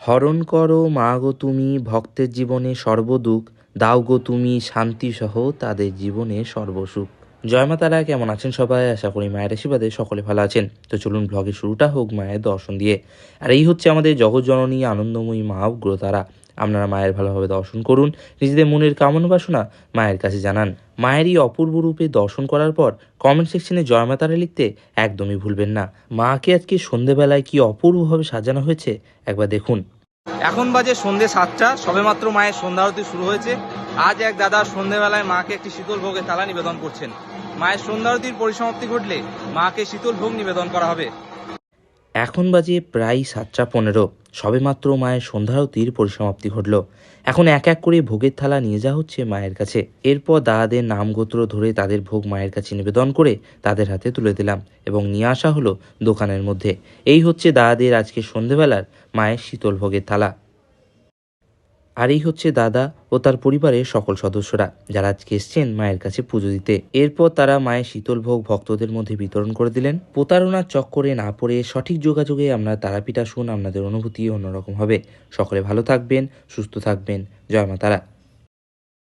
হরণ করো মা গো তুমি ভক্তের জীবনে সর্বদুঃখ, দাও গো তুমি শান্তি সহ তাদের জীবনে সর্বসুখ। জয় মা তারা, কেমন আছেন সবাই? আশা করি মায়ের আশীর্বাদে সকলে ভালো আছেন। তো চলুন ব্লগের শুরুটা হোক মায়ের দর্শন দিয়ে। আর এই হচ্ছে আমাদের জগৎজননী আনন্দময়ী মা উগ্রতারা। আপনারা মায়ের ভালোভাবে দর্শন করুন, নিজেদের মনের কামনা বাসনা মায়ের কাছে জানান। মায়ের এই অপূর্ব রূপে দর্শন করার পর কমেন্ট সেকশনে জয় মা তারা লিখতে একদমই ভুলবেন না। মাকে আজকে সন্ধেবেলায় কি অপূর্বভাবে সাজানো হয়েছে একবার দেখুন। এখন বাজে সন্ধে 7টা, সবেমাত্র মায়ের সন্ধ্যা আরতি শুরু হয়েছে। আজ এক দাদা সন্ধেবেলায় মাকে একটি শীতল ভোগের থালা নিবেদন করছেন। মায়ের সন্ধ্যা আরতির পরিসমাপ্তি ঘটলে মাকে শীতল ভোগ নিবেদন করা হবে। এখন বাজে প্রায় 7টা 15, সবেমাত্র মায়ের সন্ধ্যারতির পরিসমাপ্তি ঘটল। এখন এক এক করে ভোগের থালা নিয়ে যাওয়া হচ্ছে মায়ের কাছে। এরপর দাদাদের নাম গোত্র ধরে তাদের ভোগ মায়ের কাছে নিবেদন করে তাদের হাতে তুলে দিলাম এবং নিয়ে আসা হলো দোকানের মধ্যে। এই হচ্ছে দাদাদের আজকে সন্ধেবেলার মায়ের শীতল ভোগের থালা। আর এই হচ্ছে দাদা ও তার পরিবারের সকল সদস্যরা যারা আজকে এসছেন মায়ের কাছে পুজো দিতে। এরপর তারা মায়ের শীতল ভোগ ভক্তদের মধ্যে বিতরণ করে দিলেন। প্রতারণার চক্করে না পড়ে সঠিক যোগাযোগে আপনারা তারাপীঠ আসুন, আপনাদের অনুভূতি অন্যরকম হবে। সকলে ভালো থাকবেন, সুস্থ থাকবেন। জয় মা তারা।